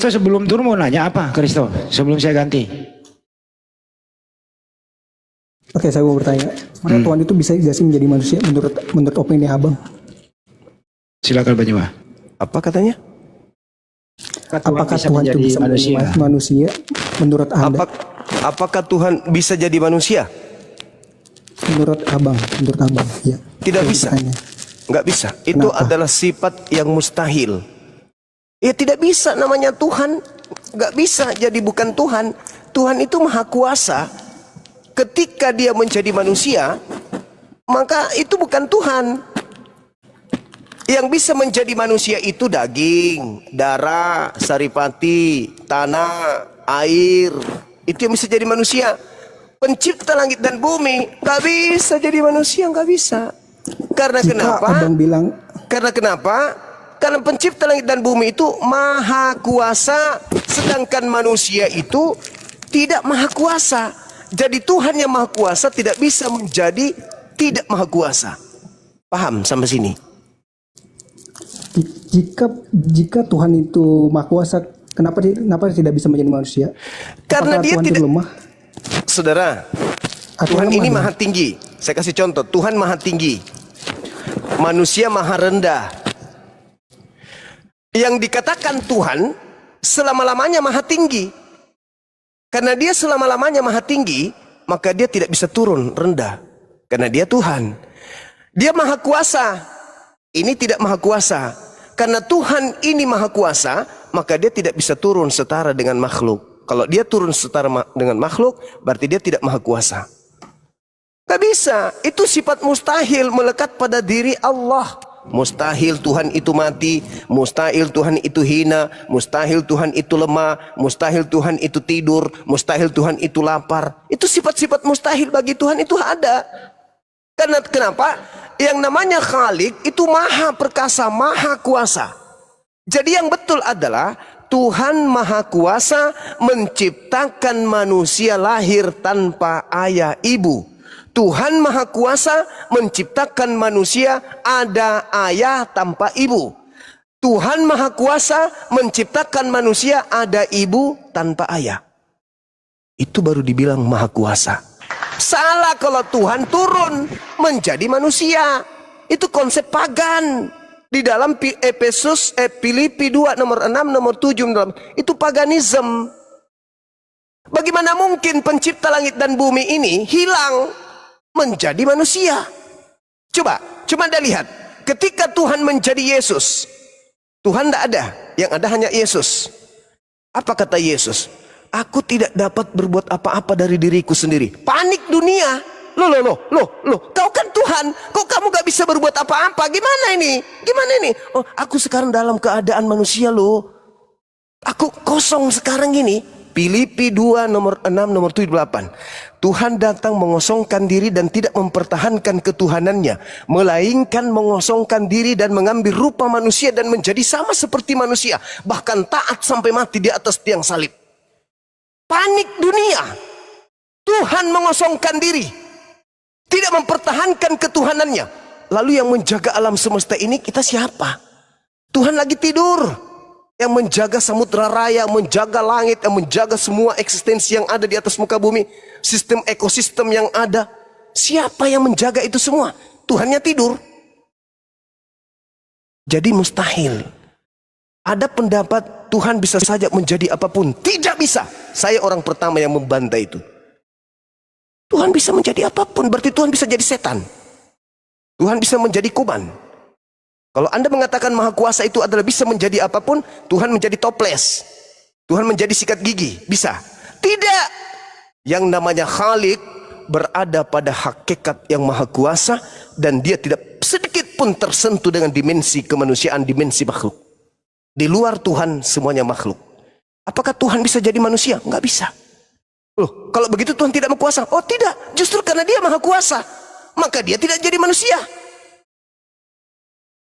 Sebelum turun mau nanya apa, Kristo? Sebelum saya ganti. Oke, saya mau bertanya. Sebenarnya Tuhan itu bisa gak sih menjadi manusia menurut opini Abang? Silakan Banyuma. Apa katanya? Apakah Tuhan itu bisa menjadi manusia menurut Anda? Apakah Tuhan bisa jadi manusia? Menurut Abang, ya. Tidak bisa. Nggak bisa. Itu Kenapa? adalah sifat yang mustahil. Ya tidak bisa namanya Tuhan. Nggak bisa jadi bukan Tuhan. Tuhan itu maha kuasa. Ketika dia menjadi manusia, maka itu bukan Tuhan. Yang bisa menjadi manusia itu daging, darah, saripati, tanah, air. Itu yang bisa jadi manusia. Pencipta langit dan bumi nggak bisa jadi manusia, nggak bisa. Karena kenapa? Abang bilang. Karena kenapa? Karena pencipta langit dan bumi itu maha kuasa, sedangkan manusia itu tidak maha kuasa. Jadi Tuhan yang maha kuasa tidak bisa menjadi tidak maha kuasa. Paham sampai sini? Jika Tuhan itu maha kuasa, kenapa tidak bisa menjadi manusia? Karena apakah dia Tuhan tidak. itu lemah? Saudara, Tuhan ini maha tinggi. Saya kasih contoh. Tuhan maha tinggi, manusia maha rendah. Yang dikatakan Tuhan selama-lamanya maha tinggi. Karena dia selama-lamanya maha tinggi, maka dia tidak bisa turun rendah. Karena dia Tuhan. Dia maha kuasa. Ini tidak maha kuasa. Karena Tuhan ini maha kuasa, maka dia tidak bisa turun setara dengan makhluk. Kalau dia turun setara dengan makhluk, berarti dia tidak maha kuasa. Gak bisa. Itu sifat mustahil melekat pada diri Allah. Mustahil Tuhan itu mati, mustahil Tuhan itu hina, mustahil Tuhan itu lemah, mustahil Tuhan itu tidur, mustahil Tuhan itu lapar. Itu sifat-sifat mustahil bagi Tuhan itu ada. Karena kenapa? Yang namanya Khalik itu maha perkasa, maha kuasa. Jadi yang betul adalah Tuhan maha kuasa menciptakan manusia lahir tanpa ayah ibu. Tuhan maha kuasa menciptakan manusia ada ayah tanpa ibu. Tuhan maha kuasa menciptakan manusia ada ibu tanpa ayah. Itu baru dibilang maha kuasa. Salah kalau Tuhan turun menjadi manusia. Itu konsep pagan. Di dalam Filipi 2 nomor 6 nomor 7 itu paganisme. Bagaimana mungkin pencipta langit dan bumi ini hilang menjadi manusia? Coba Anda lihat. Ketika Tuhan menjadi Yesus, Tuhan tidak ada. Yang ada hanya Yesus. Apa kata Yesus? Aku tidak dapat berbuat apa-apa dari diriku sendiri. Panik dunia. Loh, kau kan Tuhan, kok kamu gak bisa berbuat apa-apa? Gimana ini? Oh, aku sekarang dalam keadaan manusia loh. Aku kosong sekarang ini. Filipi 2 nomor 6 nomor 7 8. Tuhan datang mengosongkan diri dan tidak mempertahankan ketuhanannya, melainkan mengosongkan diri dan mengambil rupa manusia dan menjadi sama seperti manusia, bahkan taat sampai mati di atas tiang salib. Panik dunia. Tuhan mengosongkan diri, tidak mempertahankan ketuhanannya. Lalu yang menjaga alam semesta ini kita siapa? Tuhan lagi tidur. Yang menjaga samudra raya, menjaga langit, yang menjaga semua eksistensi yang ada di atas muka bumi, sistem ekosistem yang ada. Siapa yang menjaga itu semua? Tuhannya tidur. Jadi mustahil. Ada pendapat Tuhan bisa saja menjadi apapun. Tidak bisa. Saya orang pertama yang membantah itu. Tuhan bisa menjadi apapun, berarti Tuhan bisa jadi setan. Tuhan bisa menjadi kuman. Kalau Anda mengatakan maha kuasa itu adalah bisa menjadi apapun, Tuhan menjadi toples, Tuhan menjadi sikat gigi, bisa? Tidak. Yang namanya Khalik berada pada hakikat yang maha kuasa, dan dia tidak sedikit pun tersentuh dengan dimensi kemanusiaan, dimensi makhluk. Di luar Tuhan semuanya makhluk. Apakah Tuhan bisa jadi manusia? Nggak bisa. Loh, kalau begitu Tuhan tidak maha kuasa? Oh tidak, justru karena dia maha kuasa, maka dia tidak jadi manusia.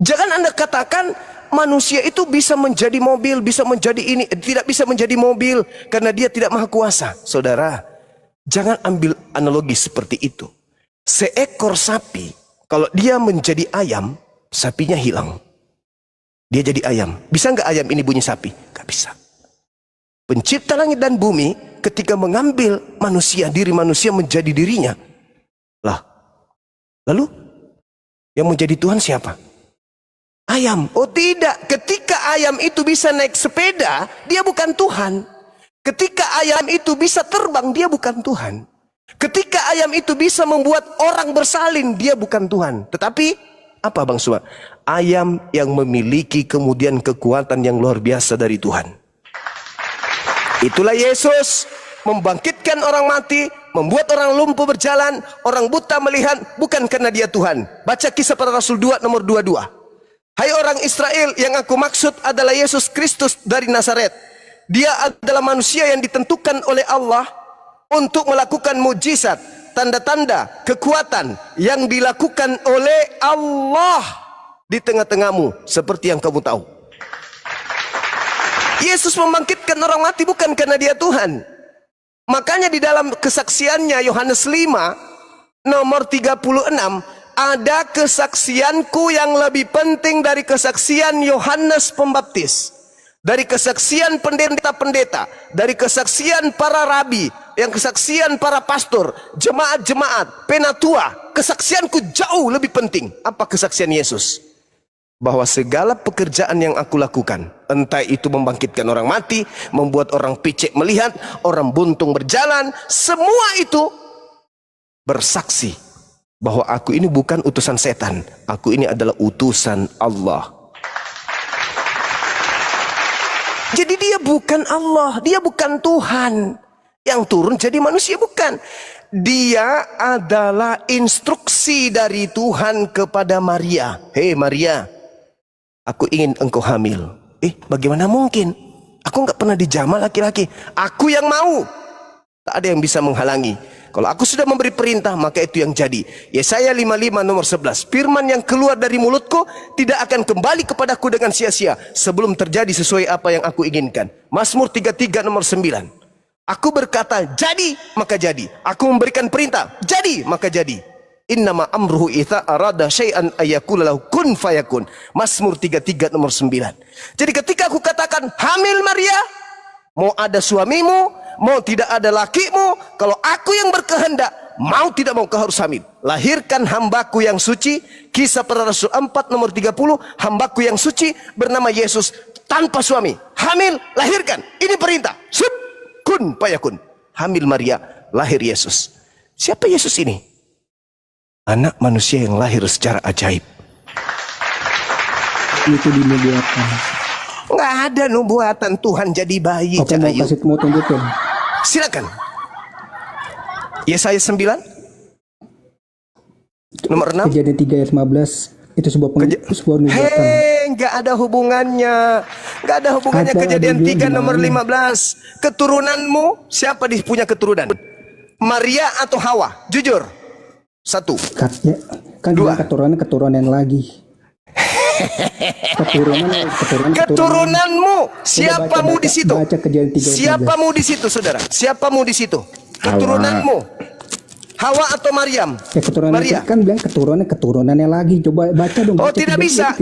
Jangan Anda katakan manusia itu bisa menjadi mobil, bisa menjadi ini, tidak bisa menjadi mobil karena dia tidak maha kuasa. Saudara, jangan ambil analogi seperti itu. Seekor sapi, kalau dia menjadi ayam, sapinya hilang. Dia jadi ayam. Bisa nggak ayam ini bunyi sapi? Nggak bisa. pencipta langit dan bumi, ketika mengambil manusia, diri manusia menjadi dirinya. Lah, lalu yang menjadi Tuhan siapa? Ayam. Oh tidak, ketika ayam itu bisa naik sepeda, dia bukan Tuhan. Ketika ayam itu bisa terbang, dia bukan Tuhan. Ketika ayam itu bisa membuat orang bersalin, dia bukan Tuhan. Tetapi apa Bang Suma? Ayam yang memiliki kemudian kekuatan yang luar biasa dari Tuhan. Itulah Yesus membangkitkan orang mati, membuat orang lumpuh berjalan, orang buta melihat, bukan karena dia Tuhan. Baca Kisah Para Rasul 2 nomor 22. Hai orang Israel, yang aku maksud adalah Yesus Kristus dari Nazaret. Dia adalah manusia yang ditentukan oleh Allah untuk melakukan mujizat, tanda-tanda, kekuatan yang dilakukan oleh Allah di tengah-tengahmu, seperti yang kamu tahu. Yesus membangkitkan orang mati bukan karena dia Tuhan. Makanya di dalam kesaksiannya Yohanes 5 nomor 36, ada kesaksianku yang lebih penting dari kesaksian Yohanes Pembaptis, dari kesaksian pendeta-pendeta, dari kesaksian para rabi, yang kesaksian para pastor, jemaat-jemaat, penatua. Kesaksianku jauh lebih penting. Apa kesaksian Yesus? Bahwa segala pekerjaan yang aku lakukan, entah itu membangkitkan orang mati, membuat orang picek melihat, orang buntung berjalan, semua itu bersaksi bahwa aku ini bukan utusan setan, aku ini adalah utusan Allah. Jadi dia bukan Allah, dia bukan Tuhan yang turun jadi manusia, bukan. Dia adalah instruksi dari Tuhan kepada Maria. Hei Maria, aku ingin engkau hamil. Bagaimana mungkin? Aku nggak pernah dijamah laki-laki. Aku yang mau. Tak ada yang bisa menghalangi. Kalau aku sudah memberi perintah, maka itu yang jadi. Yesaya 55 nomor 11. Firman yang keluar dari mulutku tidak akan kembali kepadaku dengan sia-sia, sebelum terjadi sesuai apa yang aku inginkan. Mazmur 33 nomor 9. Aku berkata, jadi, maka jadi. Aku memberikan perintah, jadi, maka jadi. Innama amruhu idza arada syai'an ayaqula lahu kun fayakun. Mazmur 33 nomor 9. Jadi ketika aku katakan hamil Maria, mau ada suamimu, mau tidak ada lakimu, kalau aku yang berkehendak, mau tidak mau kau harus hamil. Lahirkan hambaku yang suci. Kisah Para Rasul 4 nomor 30. Hambaku yang suci bernama Yesus, tanpa suami, hamil, lahirkan. Ini perintah. Sup, kun fayakun. Hamil Maria, lahir Yesus. Siapa Yesus ini? Anak manusia yang lahir secara ajaib. Itu dinubuatkan. Nggak ada nubuatan Tuhan jadi bayi. Oke, mau tunjukin. Silakan. Yesaya 9 nomor 6. Kejadian 3 ayat 15. Itu sebuah nubuatan. Nggak ada hubungannya. Nggak ada hubungannya. Kejadian 3 nomor 15. Keturunanmu, siapa punya keturunan? Maria atau Hawa? Jujur. 1. Kan 2. Keturunan lagi. Keturunanmu, siapamu di situ? Siapamu di situ, saudara? Siapamu di situ? Keturunanmu, Hawa atau Maryam? Maria. Kan bilang keturunannya lagi. Coba baca dong. Oh, tidak bisa.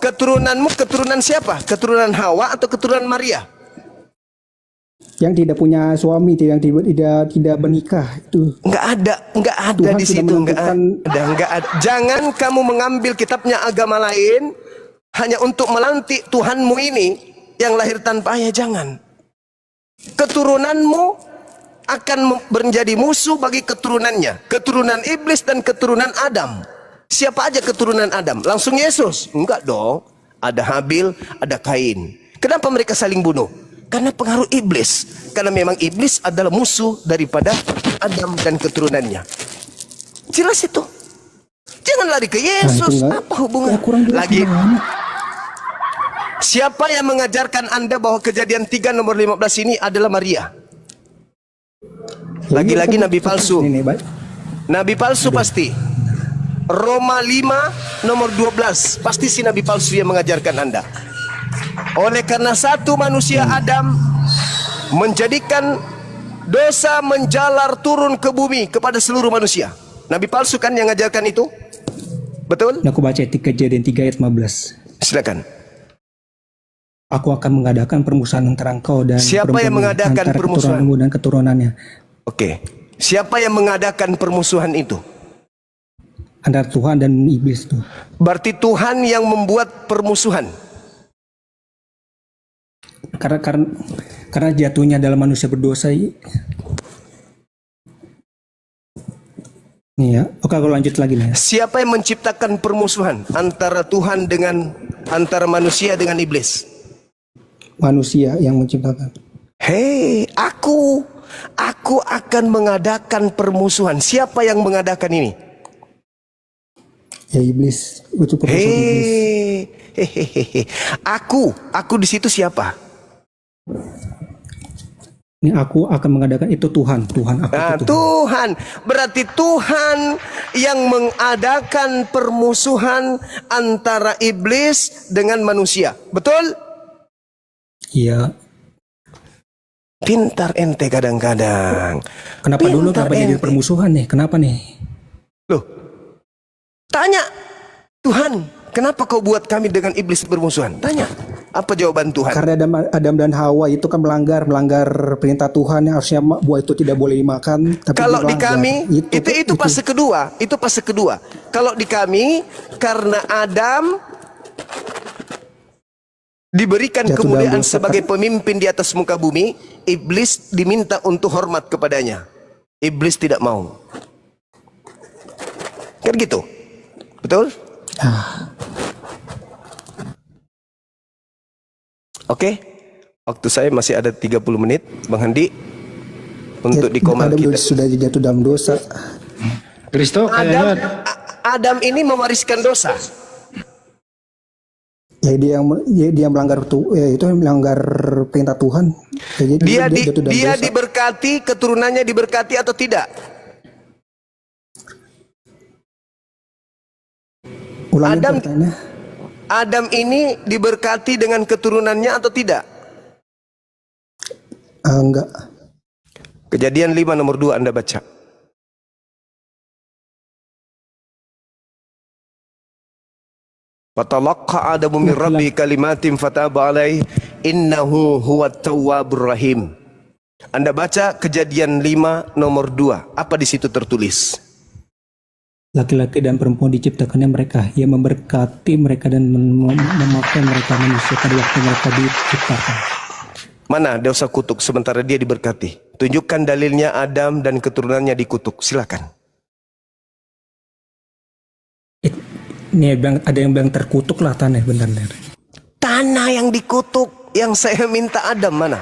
Keturunan siapa? Keturunan Hawa atau keturunan Maria? Yang tidak punya suami, yang tidak menikah itu. Nggak ada di situ. Nggak ada. Jangan kamu mengambil kitabnya agama lain hanya untuk melantik Tuhanmu ini yang lahir tanpa ayah. Jangan. Keturunanmu akan menjadi musuh bagi keturunannya. Keturunan iblis dan keturunan Adam. Siapa aja keturunan Adam? Langsung Yesus? Enggak dong. Ada Habil, ada Kain. Kenapa mereka saling bunuh? Karena pengaruh iblis. Karena memang iblis adalah musuh daripada Adam dan keturunannya. Jelas itu. Jangan lari ke Yesus. Apa hubungan? Lagi. Siapa yang mengajarkan Anda bahwa Kejadian 3 nomor 15 ini adalah Maria? Lagi-lagi nabi palsu. Nabi palsu pasti. Roma 5 nomor 12. Pasti si nabi palsu yang mengajarkan Anda. Oleh karena satu manusia Adam menjadikan dosa menjalar turun ke bumi kepada seluruh manusia. Nabi palsu kan yang mengajarkan itu? Betul? Aku baca Kejadian 3 ayat 15. Silakan. Aku akan mengadakan permusuhan antara engkau dan Siapa yang perempuan ini, mengadakan antara permusuhan? keturunanmu dan keturunannya. Oke. Siapa yang mengadakan permusuhan itu? Antara Tuhan dan iblis itu. Berarti Tuhan yang membuat permusuhan. Karena jatuhnya dalam manusia berdosa. Iya, oke aku lanjut lagi nih. Siapa yang menciptakan permusuhan antara Tuhan dengan antara manusia dengan iblis? Manusia yang menciptakan. Hei, aku akan mengadakan permusuhan. Siapa yang mengadakan ini? Ya iblis, itu permusuhan iblis. Hehehe. Aku di situ siapa? Ini aku akan mengadakan itu Tuhan aku Nah, itu Tuhan. Tuhan. Berarti Tuhan yang mengadakan permusuhan antara iblis dengan manusia. Betul? Iya. Pintar ente kadang-kadang. Kenapa dulu Pintar kenapa jadi ente. permusuhan nih? Kenapa nih? Loh, tanya Tuhan, kenapa kau buat kami dengan iblis bermusuhan? Tanya. Apa jawaban Tuhan? Karena Adam dan Hawa itu kan melanggar perintah Tuhan yang harusnya buah itu tidak boleh dimakan. Tapi Kalau di dilanggar. kami itu fase kedua, itu fase kedua. Kalau di kami karena Adam diberikan Jatuh kemuliaan dalam dosa. sebagai pemimpin di atas muka bumi, iblis diminta untuk hormat kepadanya. Iblis tidak mau. Kan gitu. Betul? Oke. Waktu saya masih ada 30 menit, Bang Handi, untuk di koma Adam kita. sudah jatuh dalam dosa. Kristo kayaknya Adam ini mewariskan dosa. Ya dia melanggar itu melanggar perintah Tuhan. Ya, jadi jatuh dalam Dia dosa. diberkati, keturunannya diberkati atau tidak? Ulangi Adam- pertanyaannya. Adam ini diberkati dengan keturunannya atau tidak? Enggak. Kejadian 5 nomor 2 Anda baca. Fatalaqqa Adamu min rabbi kalimatin fataba alaihi innahu huwat tawwabur rahim. Anda baca Kejadian 5 nomor 2. Apa di situ tertulis? Laki-laki dan perempuan diciptakannya mereka. Ia memberkati mereka dan memakai mereka manusia pada waktu mereka diciptakan. Mana dosa kutuk sementara dia diberkati? Tunjukkan dalilnya Adam dan keturunannya dikutuk. Silakan. Ini ada yang bilang terkutuk lah tanah benar. Tanah yang dikutuk yang saya minta Adam mana?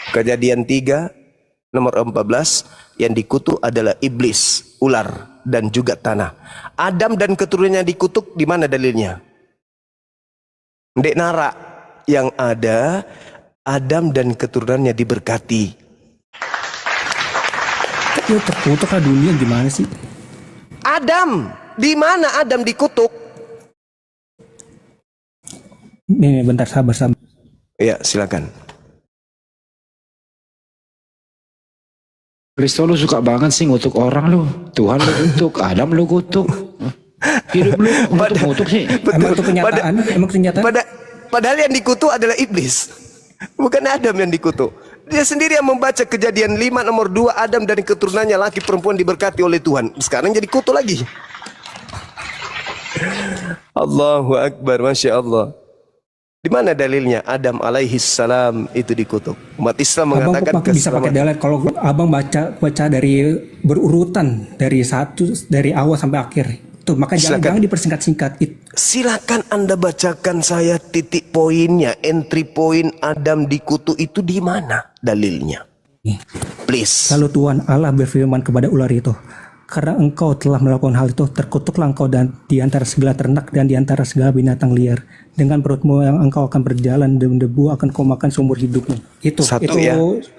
Kejadian 3 nomor 14 yang dikutuk adalah iblis, ular dan juga tanah. Adam dan keturunannya dikutuk, di mana dalilnya? Ndek Nara, yang ada Adam dan keturunannya diberkati. Ya terkutuk lah dunia gimana sih? Adam, di mana Adam dikutuk? Nih bentar sabar. Ya, silakan. Kristo lu suka banget sih ngutuk orang lu. Tuhan lu kutuk, Adam lu kutuk. Hidup lu ngutuk sih. Emang itu kenyataan? Emang kenyataan? Padahal yang dikutuk adalah iblis. Bukan Adam yang dikutuk. Dia sendiri yang membaca Kejadian 5 nomor 2, Adam dan keturunannya laki perempuan diberkati oleh Tuhan. Sekarang jadi kutuk lagi. Allahu Akbar, Masya Allah. Di mana dalilnya Adam alaihi salam itu dikutuk? Umat Islam mengatakan Abang bisa pakai dalil kalau abang baca dari berurutan dari awal sampai akhir. Tuh maka jangan dipersingkat-singkat. Silakan Anda bacakan saya titik poinnya, entry point Adam dikutuk itu di mana dalilnya? Please. Lalu Tuhan Allah berfirman kepada ular itu, karena engkau telah melakukan hal itu, terkutuklah engkau dan di antara segala ternak dan di antara segala binatang liar. Dengan perutmu yang engkau akan berjalan dan debu akan kau makan seumur hidupmu.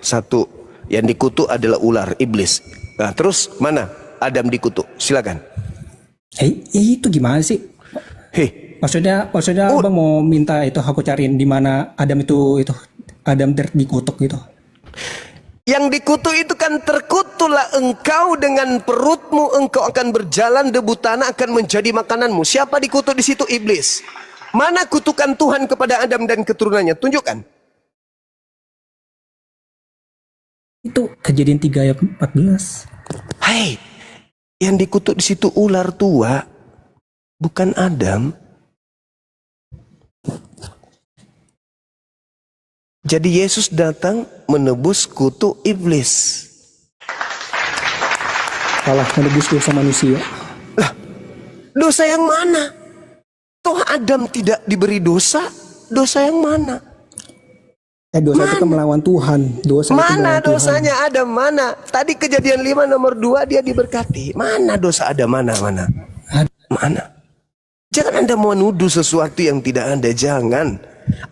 Satu yang dikutuk adalah ular, iblis. Nah, terus mana Adam dikutuk? Silakan. Itu gimana sih? Maksudnya abang mau minta itu aku cariin di mana Adam itu Adam dikutuk gitu. Yang dikutuk itu kan terkutuklah engkau dengan perutmu engkau akan berjalan debu tanah akan menjadi makananmu. Siapa dikutuk di situ? Iblis. Mana kutukan Tuhan kepada Adam dan keturunannya? Tunjukkan. Itu Kejadian 3 ayat 14. Hai, yang dikutuk di situ ular tua, bukan Adam. Jadi Yesus datang menebus kutuk iblis. Allah menebus dosa manusia. Lah, dosa yang mana? Toh Adam tidak diberi dosa, dosa yang mana? Dosa itu kan melawan Tuhan. Dosa itu Mana melawan Tuhan. dosanya Adam, mana? Tadi Kejadian 5 nomor 2 dia diberkati. Mana dosa Adam, mana? Mana? Jangan Anda menuduh sesuatu yang tidak ada, jangan.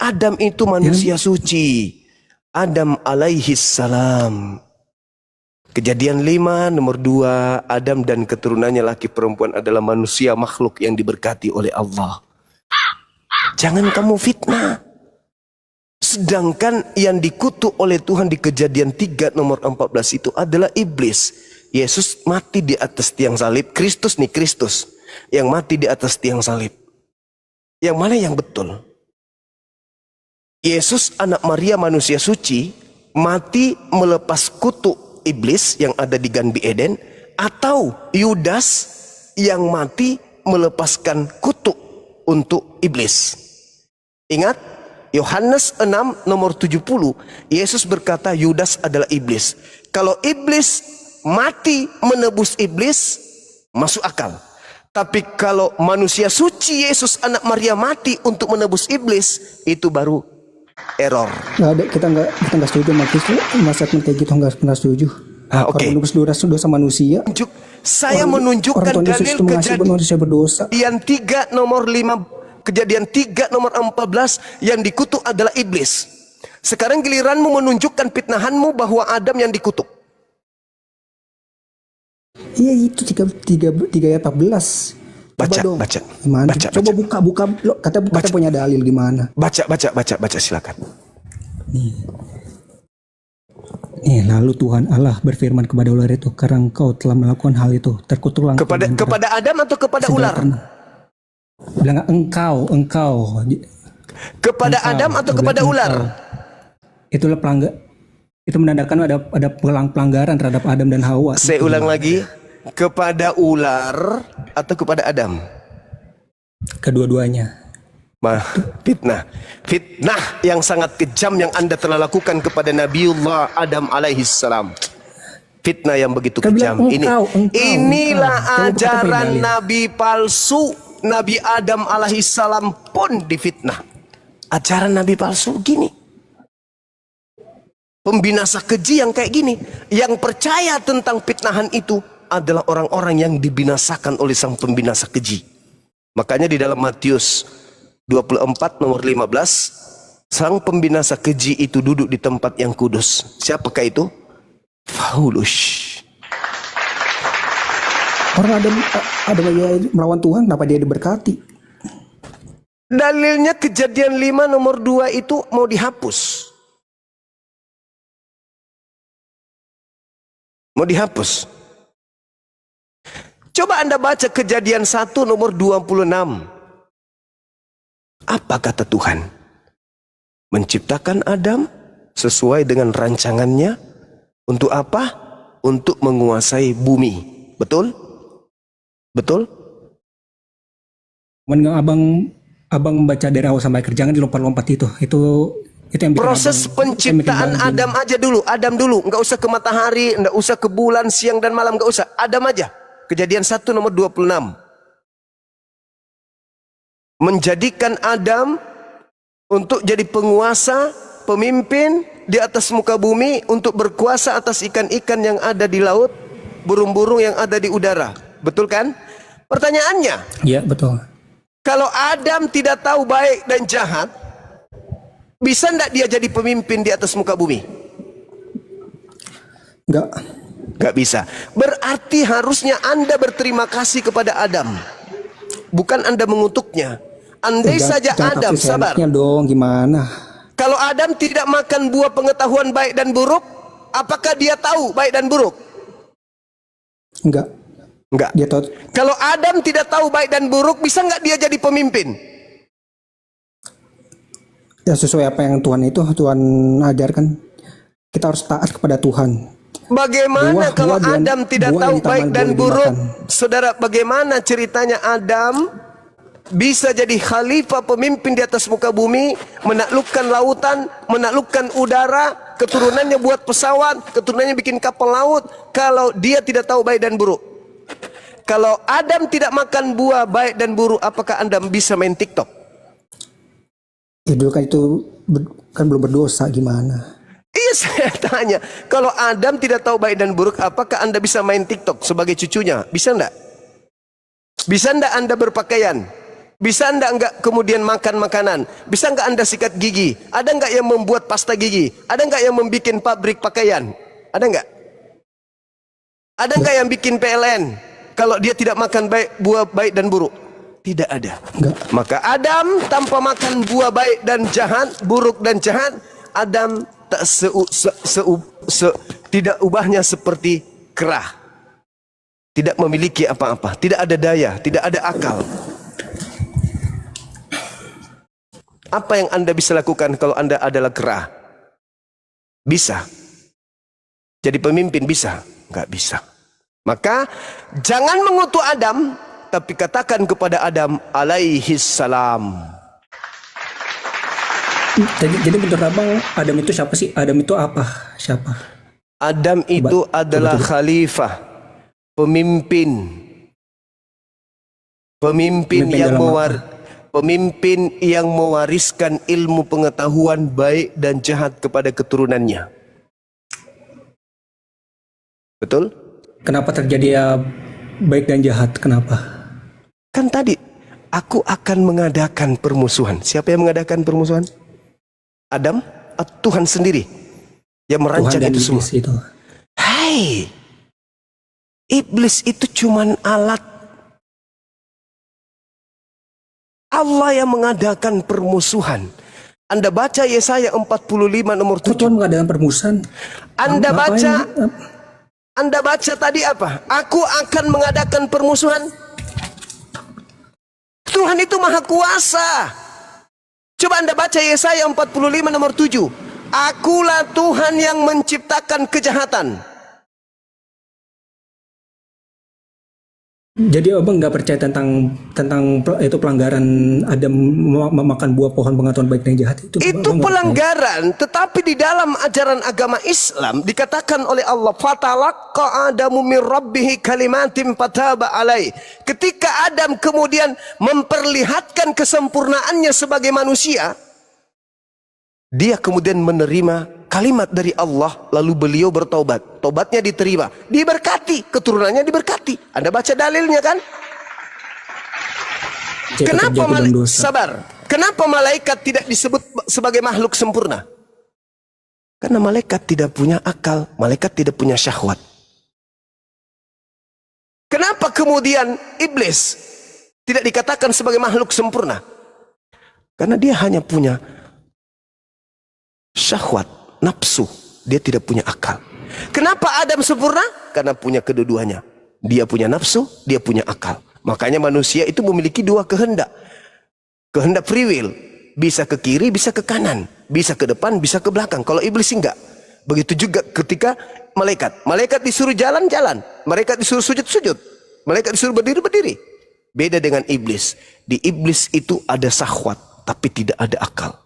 Adam itu manusia suci. Adam alaihi salam. Kejadian 5 nomor 2, Adam dan keturunannya laki perempuan adalah manusia makhluk yang diberkati oleh Allah. Jangan kamu fitnah. Sedangkan yang dikutuk oleh Tuhan di Kejadian 3 nomor 14 itu adalah iblis. Yesus mati di atas tiang salib. Kristus yang mati di atas tiang salib. Yang mana yang betul? Yesus anak Maria manusia suci mati melepas kutuk iblis yang ada di Gan Eden, atau Yudas yang mati melepaskan kutuk untuk iblis. Ingat Yohanes 6 nomor 70, Yesus berkata Yudas adalah iblis. Kalau iblis mati menebus iblis, masuk akal. Tapi kalau manusia suci Yesus anak Maria mati untuk menebus iblis, itu baru error. Nggak ada, kita nggak setuju sama Kristus. Masa kayak gitu nggak pernah setuju. Oke. Menebus dosa manusia. Saya menunjukkan Orang Tuhan Yesus itu mengasihi manusia berdosa. Kejadian 3 nomor 5, Kejadian 3 nomor 14 yang dikutuk adalah iblis. Sekarang giliranmu menunjukkan fitnahanmu bahwa Adam yang dikutuk. Iya itu 3 ayat 14. Baca, dong. baca. Gimana? Baca, Coba baca. buka. Lo kata punya dalil gimana? Baca silakan. Nih, lalu Tuhan Allah berfirman kepada ular itu, karena engkau telah melakukan hal itu, terkutuklah engkau. Kepada Adam atau kepada ular? Bilang engkau. Kepada Adam atau kepada ular? Itulah itu menandakan ada pelanggaran terhadap Adam dan Hawa. Saya ulang lagi. Kepada ular atau kepada Adam? Kedua-duanya. Fitnah yang sangat kejam yang Anda telah lakukan kepada Nabiullah Adam alaihi salam. Fitnah yang begitu kejam. Inilah ajaran nabi palsu. Nabi Adam alaihi salam pun difitnah. Ajaran nabi palsu gini. Pembinasa keji yang kayak gini. Yang percaya tentang fitnahan itu adalah orang-orang yang dibinasakan oleh sang pembinasa keji. Makanya di dalam Matius 24 nomor 15, sang pembinasa keji itu duduk di tempat yang kudus. Siapakah itu? Paulus. Orang ada melawan Tuhan, kenapa dia diberkati? Dalilnya Kejadian 5 nomor 2 itu mau dihapus. Mau dihapus. Coba Anda baca Kejadian 1 nomor 26. Apa kata Tuhan? Menciptakan Adam sesuai dengan rancangannya. Untuk apa? Untuk menguasai bumi. Betul? Betul? Abang membaca dari awal sampai akhir, jangan dilompat-lompat itu yang bikin proses penciptaan Adam aja dulu. Adam dulu, nggak usah ke matahari, nggak usah ke bulan, siang dan malam, nggak usah. Adam aja. Kejadian 1 nomor 26. Menjadikan Adam untuk jadi penguasa, pemimpin di atas muka bumi, untuk berkuasa atas ikan-ikan yang ada di laut, burung-burung yang ada di udara. Betul kan? Pertanyaannya, iya betul. kalau Adam tidak tahu baik dan jahat, bisa enggak dia jadi pemimpin di atas muka bumi? Enggak bisa. Berarti harusnya Anda berterima kasih kepada Adam, bukan Anda mengutuknya. Andai saja Adam sabar. Dong, gimana? Kalau Adam tidak makan buah pengetahuan baik dan buruk, apakah dia tahu baik dan buruk? Enggak. Dia tahu. Kalau Adam tidak tahu baik dan buruk, bisa enggak dia jadi pemimpin? Ya sesuai apa yang Tuhan ajarkan, kita harus taat kepada Tuhan. Bagaimana kalau Buah Adam tidak buah tahu yang di taman baik dan boleh buruk? dimakan. Saudara, bagaimana ceritanya Adam bisa jadi khalifah pemimpin di atas muka bumi, menaklukkan lautan, menaklukkan udara, keturunannya buat pesawat, keturunannya bikin kapal laut, kalau dia tidak tahu baik dan buruk? Kalau Adam tidak makan buah baik dan buruk, apakah Anda bisa main TikTok? Ya dulu kan itu kan belum berdosa, gimana? Iya, saya tanya, kalau Adam tidak tahu baik dan buruk, apakah Anda bisa main TikTok sebagai cucunya? Bisa enggak? Bisa enggak Anda berpakaian? Bisa enggak kemudian makan makanan? Bisa enggak Anda sikat gigi? Ada enggak yang membuat pasta gigi? Ada enggak yang membuat pabrik pakaian? Ada enggak? Ada enggak yang bikin PLN? Kalau dia tidak makan buah baik dan buruk? Tidak ada. Enggak. Maka Adam tanpa makan buah baik dan jahat, buruk dan jahat, Adam tak tidak ubahnya seperti kerah. Tidak memiliki apa-apa, tidak ada daya, tidak ada akal. Apa yang Anda bisa lakukan kalau Anda adalah kerah? Bisa. Jadi pemimpin bisa? Enggak bisa. Maka jangan mengutuk Adam, tapi katakan kepada Adam alaihi salam. Jadi menurut Abang, Adam itu siapa sih? Adam itu apa? Siapa? Adam itu adalah khalifah, pemimpin. Pemimpin yang mewariskan ilmu pengetahuan baik dan jahat kepada keturunannya. Betul? Kenapa terjadi ya baik dan jahat? Kenapa? Kan tadi aku akan mengadakan permusuhan. Siapa yang mengadakan permusuhan? Adam atau Tuhan sendiri yang merancang Tuhan dan itu semua? iblis itu. Hai, iblis itu cuman alat. Allah yang mengadakan permusuhan. Anda baca Yesaya 45 nomor Kok 7. Tuhan mengadakan permusuhan? Anda baca tadi apa? Aku akan mengadakan permusuhan. Tuhan itu maha kuasa. Coba Anda baca Yesaya 45 nomor 7. Akulah Tuhan yang menciptakan kejahatan. Jadi Abang nggak percaya tentang itu pelanggaran Adam memakan buah pohon pengetahuan baik dan jahat itu? Itu Abang nggak pelanggaran, tetapi di dalam ajaran agama Islam dikatakan oleh Allah, fatalaqqa Adamu min rabbih kalimatin fataba alai. Ketika Adam kemudian memperlihatkan kesempurnaannya sebagai manusia, dia kemudian menerima kalimat dari Allah, lalu beliau bertobat. Tobatnya diterima, diberkati, keturunannya diberkati. Anda baca dalilnya kan? Kenapa sabar? Kenapa malaikat tidak disebut sebagai makhluk sempurna? Karena malaikat tidak punya akal, malaikat tidak punya syahwat. Kenapa kemudian iblis tidak dikatakan sebagai makhluk sempurna? Karena dia hanya punya syahwat, nafsu, dia tidak punya akal. Kenapa Adam sempurna? Karena punya kedua-duanya. Dia punya nafsu, dia punya akal. Makanya manusia itu memiliki dua kehendak. Kehendak free will. Bisa ke kiri, bisa ke kanan. Bisa ke depan, bisa ke belakang. Kalau iblis enggak. Begitu juga ketika malaikat. Malaikat disuruh jalan-jalan. Malaikat disuruh sujud-sujud. Malaikat disuruh berdiri-berdiri. Beda dengan iblis. Di iblis itu ada syahwat, tapi tidak ada akal.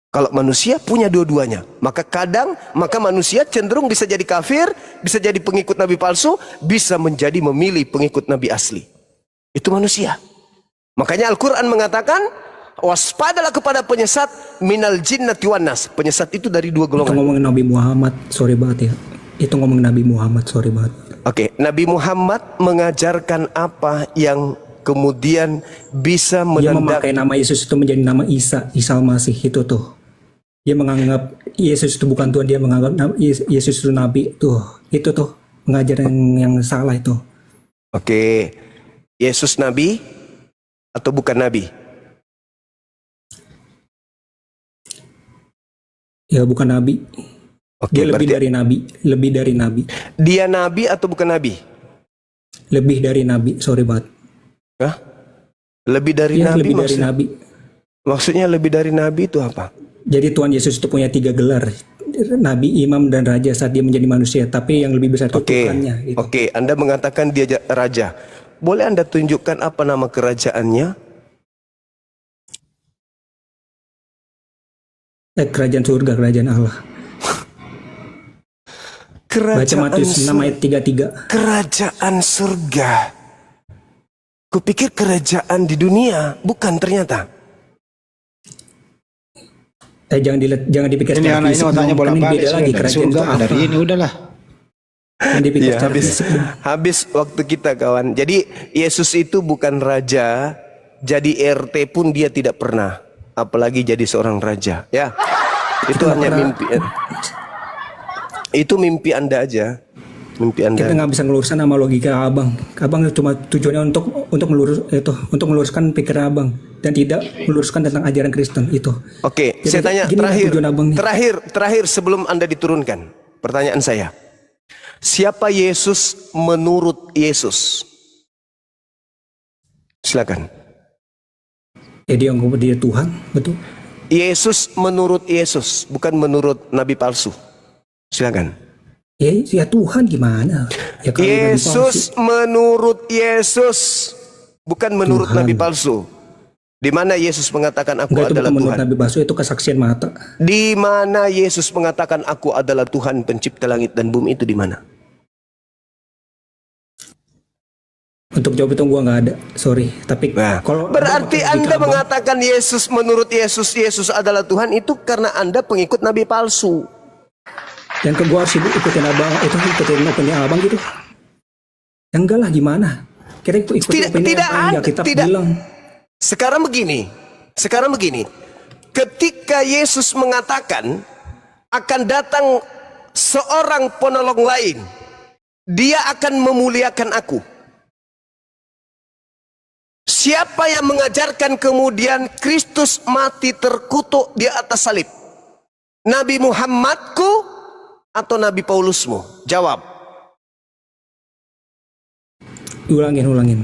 Kalau manusia punya dua-duanya, maka manusia cenderung bisa jadi kafir, bisa jadi pengikut nabi palsu, bisa menjadi memilih pengikut nabi asli. Itu manusia. Makanya Al-Quran mengatakan, waspadalah kepada penyesat minal jinnati wan nas. Penyesat itu dari dua golongan. Itu ngomongin Nabi Muhammad, sorry banget ya. Itu ngomongin Nabi Muhammad, sorry banget. Oke, Nabi Muhammad mengajarkan apa yang kemudian bisa Dia menandakan. memakai nama Yesus itu menjadi nama Isa Al-Masih itu tuh. Dia menganggap Yesus itu bukan Tuhan, dia menganggap Yesus itu Nabi tuh. Itu tuh pengajaran yang salah itu. Oke, Yesus Nabi atau bukan Nabi? Ya bukan Nabi. Oke, Dia lebih dari Nabi. Lebih dari Nabi. Dia Nabi atau bukan Nabi? Lebih dari Nabi, sorry banget. Hah? Lebih dari Ya, Nabi lebih dari maksudnya? Nabi. Maksudnya lebih dari nabi itu apa? Jadi Tuhan Yesus itu punya 3 gelar, nabi, imam, dan raja saat dia menjadi manusia. Tapi yang lebih besar itu Tuhannya. Gitu. Oke, Anda mengatakan dia raja. Boleh Anda tunjukkan apa nama kerajaannya? Kerajaan surga, kerajaan Allah. Baca Matius 6 ayat 33. Kerajaan surga. Kupikir kerajaan di dunia, bukan ternyata. Jangan dipikir Ini secara anak ini fisik. otaknya Kan bolak-balik. beda lagi kerajaan itu Surga apa. dari ini udahlah. Jangan dipikir Ya, secara fisik. habis waktu kita kawan. Jadi Yesus itu bukan raja, jadi RT pun dia tidak pernah, apalagi jadi seorang raja. Ya, itu hanya mimpi. Itu mimpi Anda aja, mimpi Kita Anda. nggak bisa ngeluruskan sama logika abang. Abang cuma tujuannya untuk meluruskan pikiran abang dan tidak meluruskan tentang ajaran Kristen itu. Oke, Jadi, saya tanya ginilah tujuan abang nih. terakhir sebelum Anda diturunkan. Pertanyaan saya, siapa Yesus menurut Yesus? Silakan. Jadi yang dia Tuhan, betul. Yesus menurut Yesus, bukan menurut nabi palsu. Silakan. Ya Tuhan gimana? Ya kalau nabi Yesus menurut Yesus, bukan menurut Tuhan. nabi palsu. Di mana Yesus mengatakan aku Enggak, itu adalah bukan menurut Tuhan? nabi palsu, itu kesaksian mata. Di mana Yesus mengatakan aku adalah Tuhan pencipta langit dan bumi, itu di mana? Untuk jawab itu gua nggak ada, sorry. Tapi Nah, kalau berarti abang pakai Anda logika abang, mengatakan Yesus menurut Yesus, Yesus adalah Tuhan, itu karena Anda pengikut nabi palsu. yang ke gua harus ikutin abang, itu ikutin opini abang gitu. Yang enggak lah gimana? Kira ikutin opini abang, ya kita bilang. Sekarang begini. Ketika Yesus mengatakan akan datang seorang penolong lain, dia akan memuliakan aku. Siapa yang mengajarkan kemudian Kristus mati terkutuk di atas salib? Nabi Muhammadku atau Nabi Paulusmu? Jawab. Ulangin.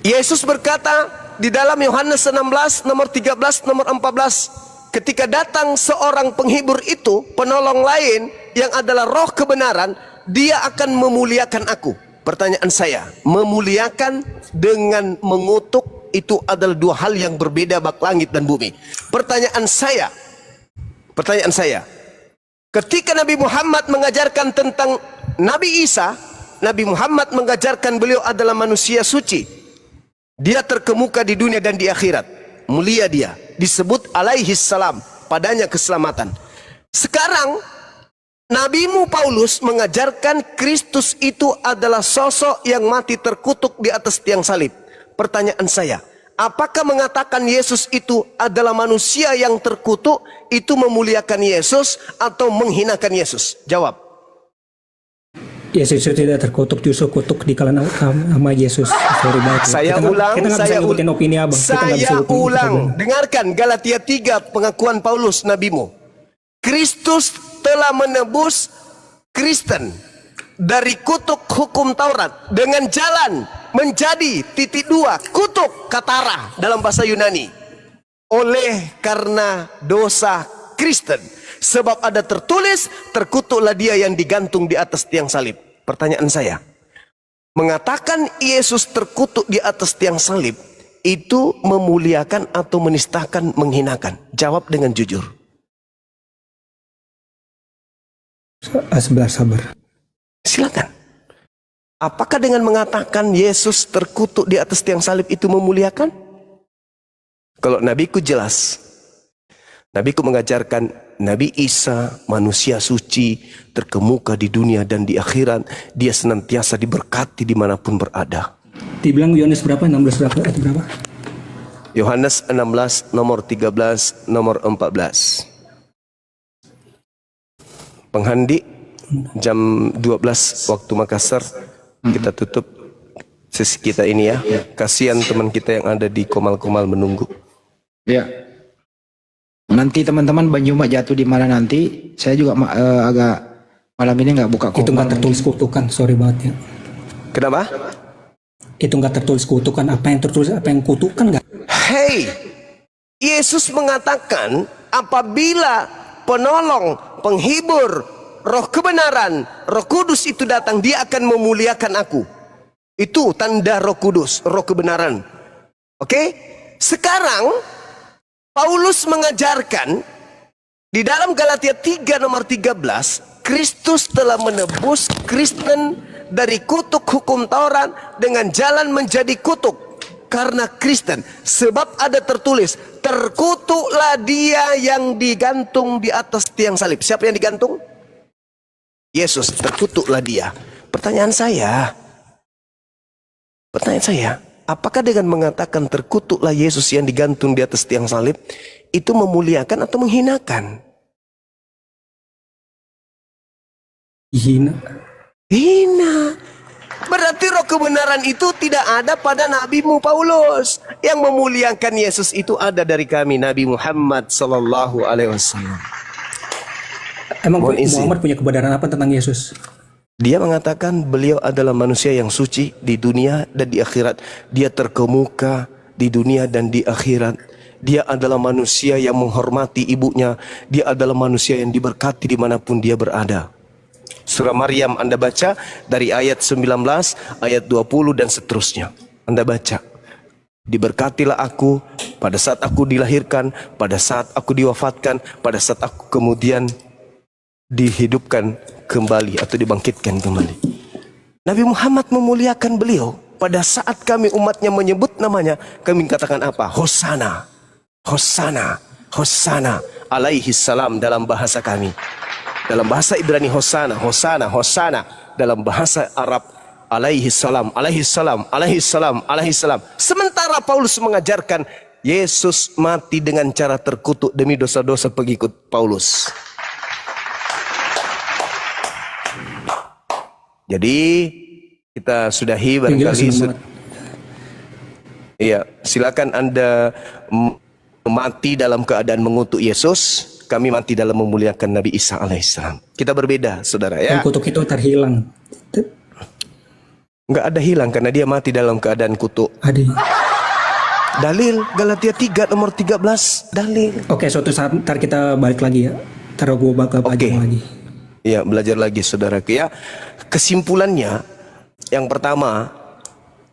Yesus berkata di dalam Yohanes 16 nomor 13 nomor 14, ketika datang seorang penghibur itu, penolong lain yang adalah roh kebenaran, dia akan memuliakan aku. Pertanyaan saya, memuliakan dengan mengutuk itu adalah dua hal yang berbeda bak langit dan bumi. Pertanyaan saya, ketika Nabi Muhammad mengajarkan tentang Nabi Isa, Nabi Muhammad mengajarkan beliau adalah manusia suci. Dia terkemuka di dunia dan di akhirat. Mulia dia, disebut alaihi salam, padanya keselamatan. Sekarang Nabimu Paulus mengajarkan Kristus itu adalah sosok yang mati terkutuk di atas tiang salib. Pertanyaan saya, apakah mengatakan Yesus itu adalah manusia yang terkutuk itu memuliakan Yesus atau menghinakan Yesus? Jawab. Yesus tidak terkutuk, justru kutuk di kalangan sama Yesus. Sorry banget. Saya ulang. Opini abang. Dengarkan Galatia 3, pengakuan Paulus nabimu. Kristus telah menebus Kristen dari kutuk hukum Taurat dengan jalan menjadi kutuk katara dalam bahasa Yunani. Oleh karena dosa Kristen, sebab ada tertulis, terkutuklah dia yang digantung di atas tiang salib. Pertanyaan saya, mengatakan Yesus terkutuk di atas tiang salib itu memuliakan atau menistakan, menghinakan? Jawab dengan jujur. Sabar. Silakan. Apakah dengan mengatakan Yesus terkutuk di atas tiang salib itu memuliakan? Kalau nabiku jelas. Nabiku mengajarkan Nabi Isa manusia suci, terkemuka di dunia dan di akhirat. Dia senantiasa diberkati dimanapun berada. Dibilang Yohanes berapa? 16 berapa? Ayat berapa? Yohanes 16 nomor 13 nomor 14. Penghandi jam 12 waktu Makassar kita tutup sesi kita ini ya. Kasihan teman kita yang ada di Komal-Komal menunggu. Ya. Nanti teman-teman Banjuma jatuh di mana nanti? Saya juga agak malam ini nggak buka Itu nggak tertulis kutukan, sorry banget ya. Kenapa? Itu nggak tertulis kutukan. Apa yang tertulis, apa yang kutukan nggak? Hey, Yesus mengatakan apabila penolong, penghibur, roh kebenaran, roh kudus itu datang, dia akan memuliakan aku. Itu tanda roh kudus, roh kebenaran. Oke? Sekarang Paulus mengajarkan di dalam Galatia 3 nomor 13, Kristus telah menebus Kristen dari kutuk hukum Taurat dengan jalan menjadi kutuk karena Kristen. Sebab ada tertulis, terkutuklah dia yang digantung di atas tiang salib. Siapa yang digantung? Yesus. Terkutuklah dia. Pertanyaan saya, apakah dengan mengatakan terkutuklah Yesus yang digantung di atas tiang salib, itu memuliakan atau menghinakan? Hina. Berarti roh kebenaran itu tidak ada pada nabimu Paulus. Yang memuliakan Yesus itu ada dari kami, Nabi Muhammad sallallahu alaihi wasallam. Emang Muhammad punya kebenaran apa tentang Yesus? Dia mengatakan beliau adalah manusia yang suci di dunia dan di akhirat. Dia terkemuka di dunia dan di akhirat. Dia adalah manusia yang menghormati ibunya. Dia adalah manusia yang diberkati dimanapun dia berada. Surah Maryam Anda baca dari ayat 19, ayat 20 dan seterusnya. Anda baca. Diberkatilah aku pada saat aku dilahirkan, pada saat aku diwafatkan, pada saat aku kemudian dihidupkan kembali atau dibangkitkan kembali. Nabi Muhammad memuliakan beliau. Pada saat kami umatnya menyebut namanya, kami katakan apa? Hosana, Hosana, Hosana alaihi salam dalam bahasa kami. Dalam bahasa Ibrani Hosana, Hosana, Hosana. Dalam bahasa Arab alaihi salam, alaihi salam, alaihi salam, alaihi salam. Sementara Paulus mengajarkan Yesus mati dengan cara terkutuk demi dosa-dosa pengikut Paulus. Jadi kita sudahi barangkali. Iya, silakan Anda mati dalam keadaan mengutuk Yesus. Kami mati dalam memuliakan Nabi Isa alaihissalam. Kita berbeda, saudara ya. Kutuk itu terhilang. Enggak ada hilang karena dia mati dalam keadaan kutuk. Ada. Dalil Galatia 3 nomor 13. Dalil. Oke, suatu saat ntar kita balik lagi ya. Ntar gue bakal belajar lagi. Ya, belajar lagi saudaraku ya. Kesimpulannya, yang pertama,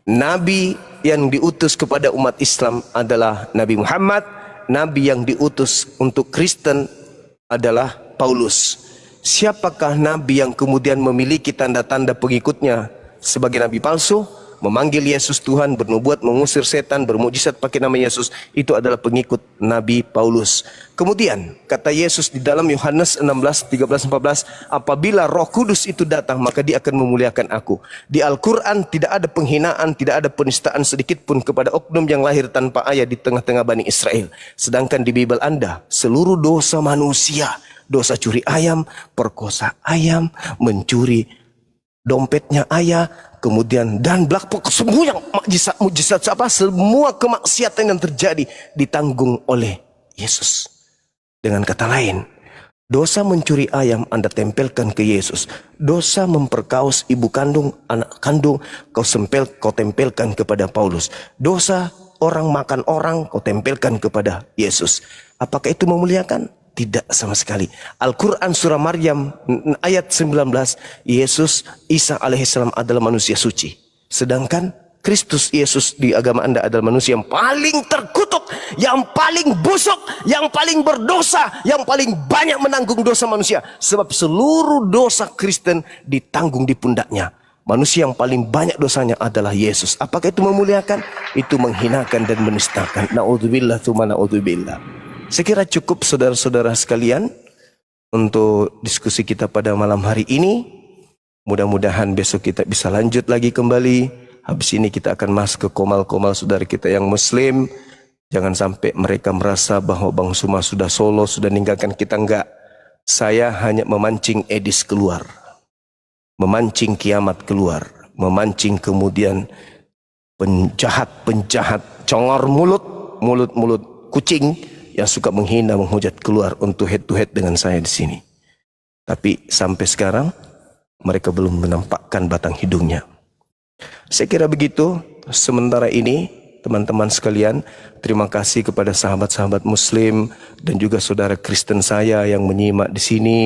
Nabi yang diutus kepada umat Islam adalah Nabi Muhammad. Nabi yang diutus untuk Kristen adalah Paulus. Siapakah Nabi yang kemudian memiliki tanda-tanda pengikutnya sebagai Nabi palsu? Memanggil Yesus Tuhan, bernubuat, mengusir setan, bermujizat pakai nama Yesus. Itu adalah pengikut Nabi Paulus. Kemudian kata Yesus di dalam Yohanes 16, 13, 14, apabila Roh Kudus itu datang, maka dia akan memuliakan aku. Di Al-Quran tidak ada penghinaan, tidak ada penistaan sedikit pun kepada oknum yang lahir tanpa ayah di tengah-tengah Bani Israel. Sedangkan di Bible Anda, seluruh dosa manusia, dosa curi ayam, perkosa ayam, mencuri dompetnya ayah, kemudian dan belakang semua yang mujizat apa, semua kemaksiatan yang terjadi ditanggung oleh Yesus. Dengan kata lain, dosa mencuri ayam Anda tempelkan ke Yesus. Dosa memperkaos ibu kandung, anak kandung, kau tempelkan kepada Paulus. Dosa orang makan orang, kau tempelkan kepada Yesus. Apakah itu memuliakan? Tidak sama sekali. Al-Quran surah Maryam ayat 19, Yesus Isa alaihissalam adalah manusia suci. Sedangkan Kristus Yesus di agama Anda adalah manusia yang paling terkutuk, yang paling busuk, yang paling berdosa, yang paling banyak menanggung dosa manusia. Sebab seluruh dosa Kristen ditanggung di pundaknya. Manusia yang paling banyak dosanya adalah Yesus. Apakah itu memuliakan? Itu menghinakan dan menistakan. Na'udzubillah tsumma na'udzubillah. Saya kira cukup saudara-saudara sekalian untuk diskusi kita pada malam hari ini. Mudah-mudahan besok kita bisa lanjut lagi kembali. Habis ini kita akan masuk ke komal-komal saudara kita yang muslim. Jangan sampai mereka merasa bahwa Bang Suma sudah solo, sudah meninggalkan kita. Enggak. Saya hanya memancing Edis keluar. Memancing kiamat keluar. Memancing kemudian penjahat-penjahat, congor mulut kucing yang suka menghina, menghujat keluar untuk head to head dengan saya di sini. Tapi sampai sekarang mereka belum menampakkan batang hidungnya. Saya kira begitu sementara ini. teman-teman sekalian, terima kasih kepada sahabat-sahabat Muslim dan juga saudara Kristen saya yang menyimak di sini,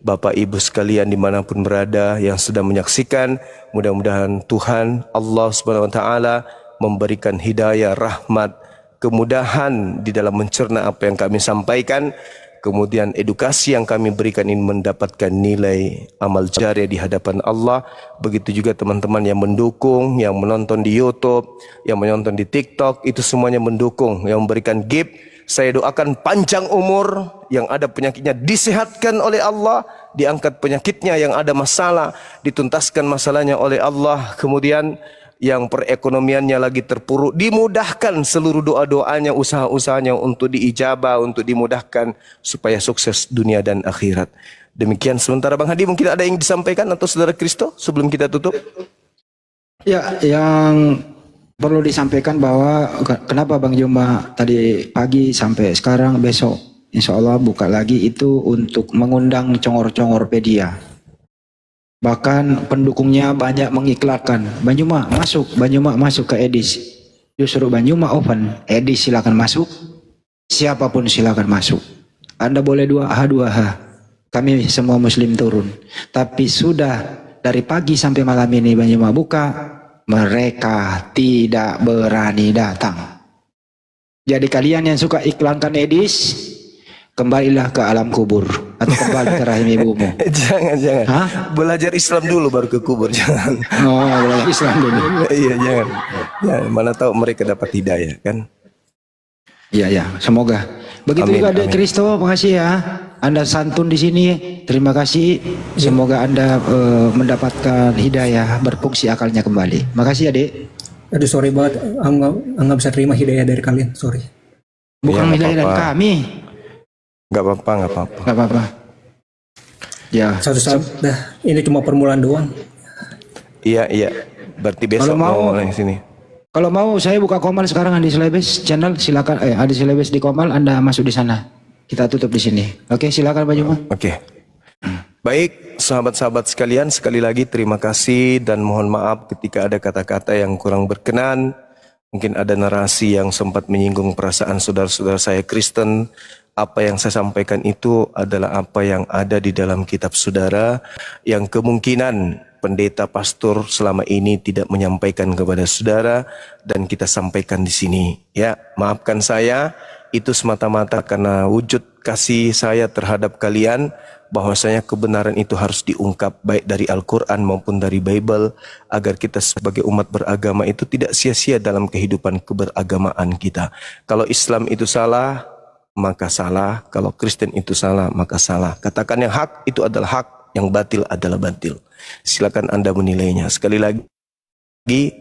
Bapak Ibu sekalian dimanapun berada yang sedang menyaksikan. Mudah-mudahan Tuhan Allah Subhanahu Wa Taala memberikan hidayah, rahmat, kemudahan di dalam mencerna apa yang kami sampaikan. Kemudian edukasi yang kami berikan ini mendapatkan nilai amal jariah di hadapan Allah. Begitu juga teman-teman yang mendukung, yang menonton di YouTube, yang menonton di TikTok, itu semuanya mendukung, yang memberikan gift. Saya doakan panjang umur, yang ada penyakitnya disehatkan oleh Allah, diangkat penyakitnya, yang ada masalah dituntaskan masalahnya oleh Allah. Kemudian yang perekonomiannya lagi terpuruk dimudahkan seluruh doa-doanya, usaha-usahanya untuk diijabah, untuk dimudahkan supaya sukses dunia dan akhirat. Demikian sementara Bang Hadi, mungkin ada yang disampaikan atau saudara Kristo sebelum kita tutup? Ya, yang perlu disampaikan bahwa kenapa Bang Juma tadi pagi sampai sekarang, besok insya Allah buka lagi itu untuk mengundang congor-congorpedia. Bahkan pendukungnya banyak mengiklankan, Banyuma masuk ke Edis. Justru Banyuma open, Edis silakan masuk, siapapun silakan masuk. Anda boleh 2H, kami semua Muslim turun. Tapi sudah dari pagi sampai malam ini Banyuma buka, mereka tidak berani datang. Jadi kalian yang suka iklankan Edis, kembalilah ke alam kubur atau kembali ke rahim ibumu. Jangan. Hah? Belajar Islam dulu baru ke kubur, jangan. Oh, belajar Islam dulu. Iya, jangan. Ya, mana tahu mereka dapat hidayah kan? Iya, semoga. Begitu Amin, juga Dek amin. Kristo, makasih ya. Anda santun di sini. Terima kasih. Semoga Anda mendapatkan hidayah, berfungsi akalnya kembali. Makasih ya, Dek. Aduh sorry banget, nggak bisa terima hidayah dari kalian, sorry. Bukan Ya, nggak hidayah dari apa-apa. kami. Nggak apa-apa. Gak apa-apa. Ya. Satu saat, dah ini cuma permulaan doang. Iya. Berarti besok Kalau mau- mau yang sini. Kalau mau saya buka Komal sekarang Andi Selebes channel, silakan. Andi Selebes di Komal, Anda masuk di sana. Kita tutup di sini. Oke, silakan Pak Juma. Oke. Baik, sahabat-sahabat sekalian, sekali lagi terima kasih dan mohon maaf ketika ada kata-kata yang kurang berkenan. Mungkin ada narasi yang sempat menyinggung perasaan saudara-saudara saya Kristen. Apa yang saya sampaikan itu adalah apa yang ada di dalam kitab saudara, yang kemungkinan pendeta pastor selama ini tidak menyampaikan kepada saudara dan kita sampaikan di sini. Ya, maafkan saya, itu semata-mata karena wujud kasih saya terhadap kalian, bahwasanya kebenaran itu harus diungkap baik dari Al-Quran maupun dari Bible, agar kita sebagai umat beragama itu tidak sia-sia dalam kehidupan keberagamaan kita. Kalau Islam itu salah, maka salah. Kalau Kristen itu salah, maka salah. Katakan yang hak itu adalah hak, yang batil adalah batil. Silakan Anda menilainya. Sekali lagi,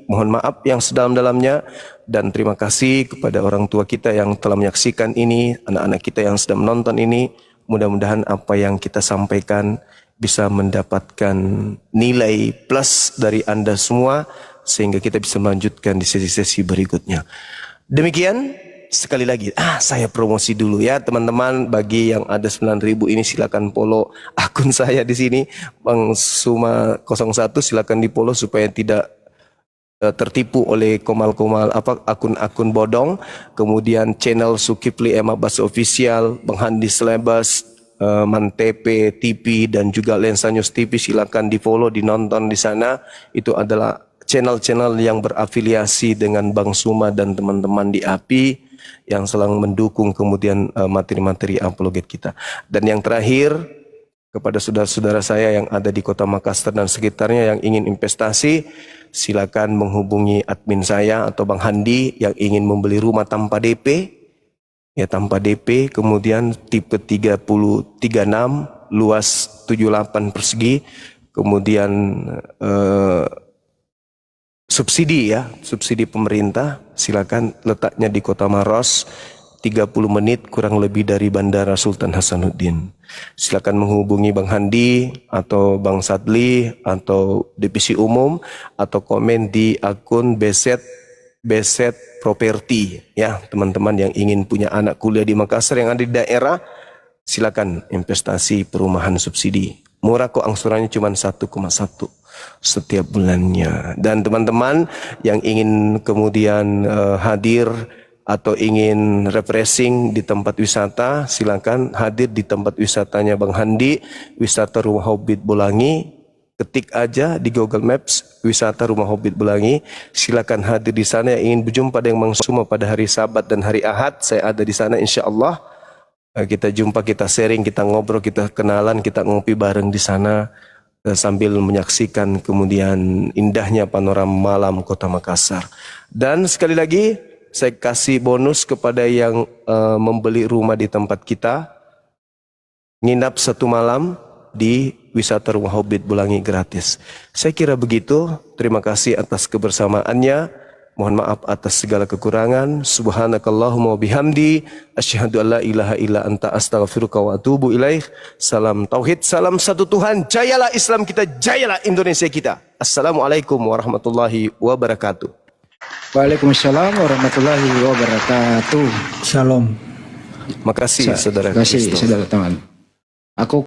mohon maaf yang sedalam-dalamnya dan terima kasih kepada orang tua kita yang telah menyaksikan ini, anak-anak kita yang sedang menonton ini. Mudah-mudahan apa yang kita sampaikan bisa mendapatkan nilai plus dari Anda semua sehingga kita bisa melanjutkan di sesi-sesi berikutnya. Demikian. Sekali lagi, saya promosi dulu ya teman-teman. Bagi yang ada 9.000 ini silakan follow akun saya di sini, Bang Suma 01, silakan di follow supaya tidak tertipu oleh komal-komal akun-akun bodong. Kemudian channel Zulkifli M. Abbas Official, Bang Handi Selebes, Mantepe TV dan juga Lensa News TV, silakan di follow, dinonton di sana. Itu adalah channel-channel yang berafiliasi dengan Bang Suma dan teman-teman di API yang selalu mendukung kemudian materi-materi apologet kita. Dan yang terakhir, kepada saudara-saudara saya yang ada di Kota Makassar dan sekitarnya yang ingin investasi, silakan menghubungi admin saya atau Bang Handi yang ingin membeli rumah tanpa DP. Ya, tanpa DP, kemudian tipe 36, luas 78 persegi, kemudian subsidi ya, subsidi pemerintah, silakan, letaknya di Kota Maros, 30 menit kurang lebih dari Bandara Sultan Hasanuddin. Silakan menghubungi Bang Handi atau Bang Sadli atau divisi umum atau komen di akun Beset Property ya, teman-teman yang ingin punya anak kuliah di Makassar yang ada di daerah, silakan investasi perumahan subsidi. Murah kok, angsurannya cuma 1,1. setiap bulannya. Dan teman-teman yang ingin kemudian hadir atau ingin refreshing di tempat wisata, silakan hadir di tempat wisatanya Bang Handi, wisata Rumah Hobbit Bolangi. Ketik aja di Google Maps wisata Rumah Hobbit Bolangi. Silakan hadir di sana. Yang ingin berjumpa dengan Mang Suma pada hari Sabat dan hari Ahad, saya ada di sana insya Allah. Kita jumpa, kita sharing, kita ngobrol, kita kenalan, kita ngopi bareng di sana sambil menyaksikan kemudian indahnya panorama malam Kota Makassar. Dan sekali lagi saya kasih bonus kepada yang membeli rumah di tempat kita, nginap 1 malam di wisata Rumah Hobbit Bolangi gratis. Saya kira begitu. Terima kasih atas kebersamaannya. Mohon maaf atas segala kekurangan. Subhanakallahumma wa bihamdi asyhadu an la ilaha illa anta astaghfiruka wa atubu ilaih. Salam tauhid, salam satu Tuhan. Jayalah Islam kita, jayalah Indonesia kita. Assalamualaikum warahmatullahi wabarakatuh. Waalaikumsalam warahmatullahi wabarakatuh. Shalom. Makasih saudara. Terima kasih Kristo. saudara teman. Aku